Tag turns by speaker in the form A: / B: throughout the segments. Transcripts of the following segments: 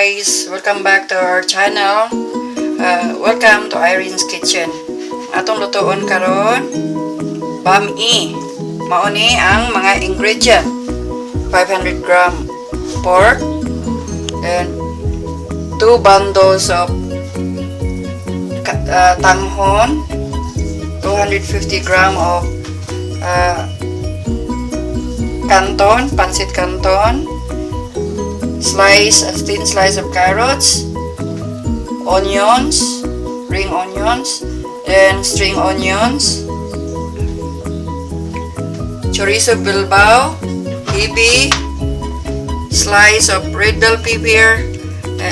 A: guys! Welcome back to our channel. Welcome to Irene's Kitchen. Atong lutoon karon bami. Mao ni ang mga ingredient. 500 gram pork and 2 bundles of tanghon, 250 gram of canton, pancit canton, thin slice of carrots, onions, ring onions, and string onions, chorizo bilbao, hibi, slice of red bell pepper,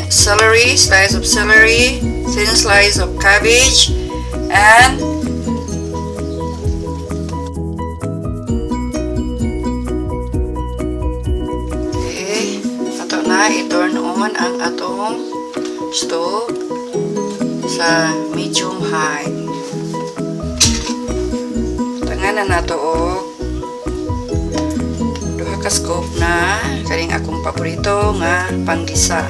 A: celery, slice of celery, thin slice of cabbage, and i-turn on ang atong stove sa medium high. Tanganan nato og duha ka scoop na kaning akong paborito nga panggisa,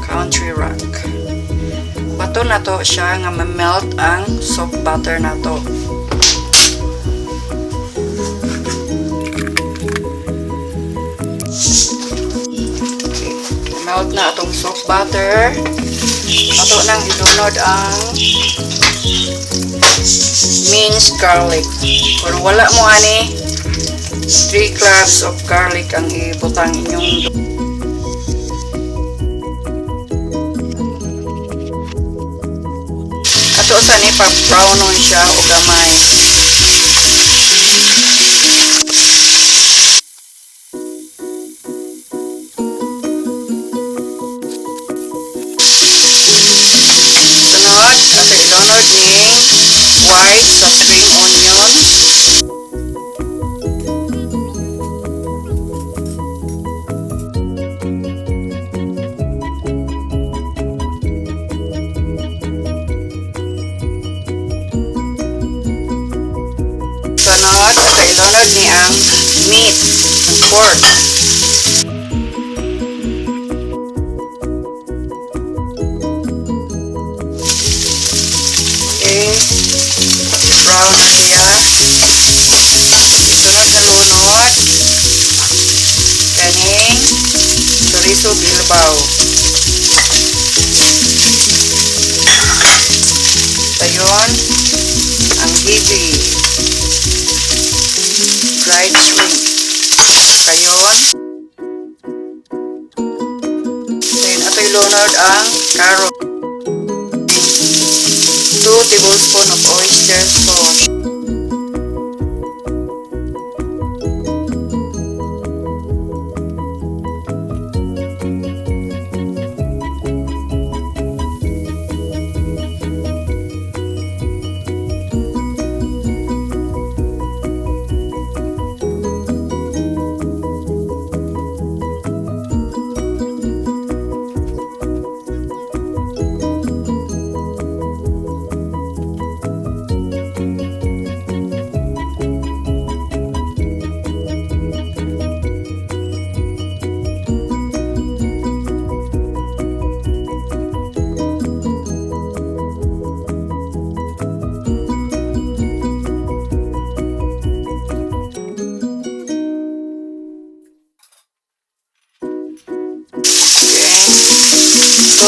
A: country rock. Bato nato siya nga ma-melt ang soft butter nato. Melt na atong soft butter. Ato nang ilunod ang minced garlic. Kung wala mo ani, 3 cloves of garlic ang ibutang inyong ato sa ni pa-brownon siya o gamay. Ilunod ni white sa spring onion, sunod ilunod ni ang meat, ang pork. Brown na siya. Isunod na lunod kaning chorizo bilbao. Tayon ang hibi, dried shrimp. Kayon ato'y lunod ang carrot. 2 tablespoons of oyster sauce.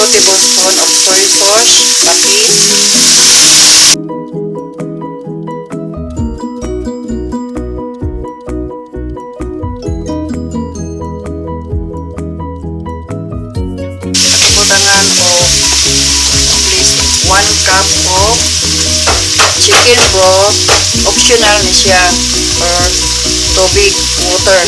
A: Tablespoon of soy sauce, patis, butangan of at least 1 cup of chicken broth. Optional na siya, or tubig, water.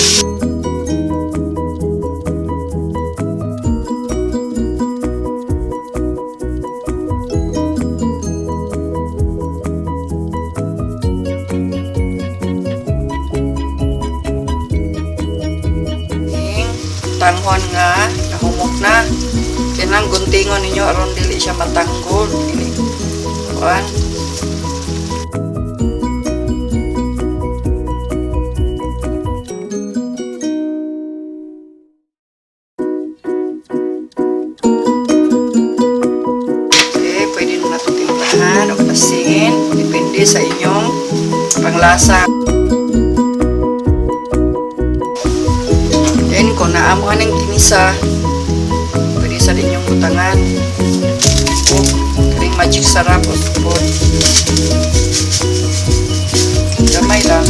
A: Tanghon nga nahumok na, kinang guntingon ninyo aron dili siya matanggol. Kuan ganahan o asin, depende sa inyong panglasa. Then kung naamuhan ng kinisa, pwede sa inyong butangan o kaling magic sarap o support. Gamay lang.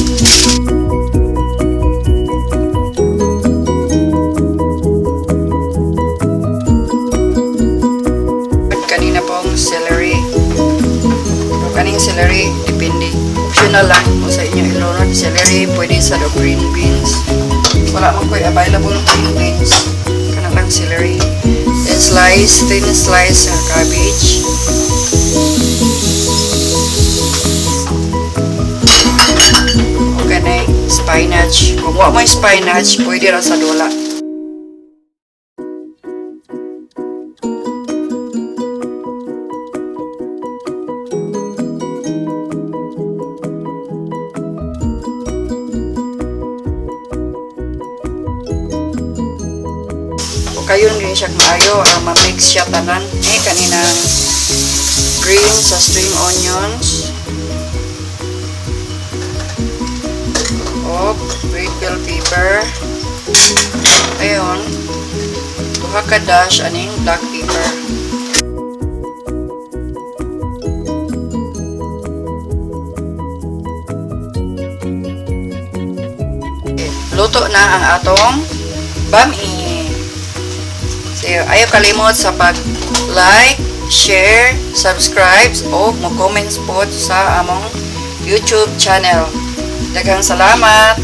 A: Kanina pong celery. O kaning celery, depende. Optional lang kung sa inyo ilunod. Celery, pwede sa the green beans. Wala man ko'y available ng green beans. Kanang lang celery. Then slice, thin slice ng cabbage. O kanay spinach. Kung wala mo yung spinach, pwede ra sa dula. Kayon rin siya maayo, ma-mix siya tanan. Kaninang green sa string onions. O, red bell pepper. Ayun. Duha ka dash aning black pepper. Luto na ang atong bami. So, ayaw kalimot sa pag-like, share, subscribe, o mag-comments po sa among YouTube channel. Daghang salamat!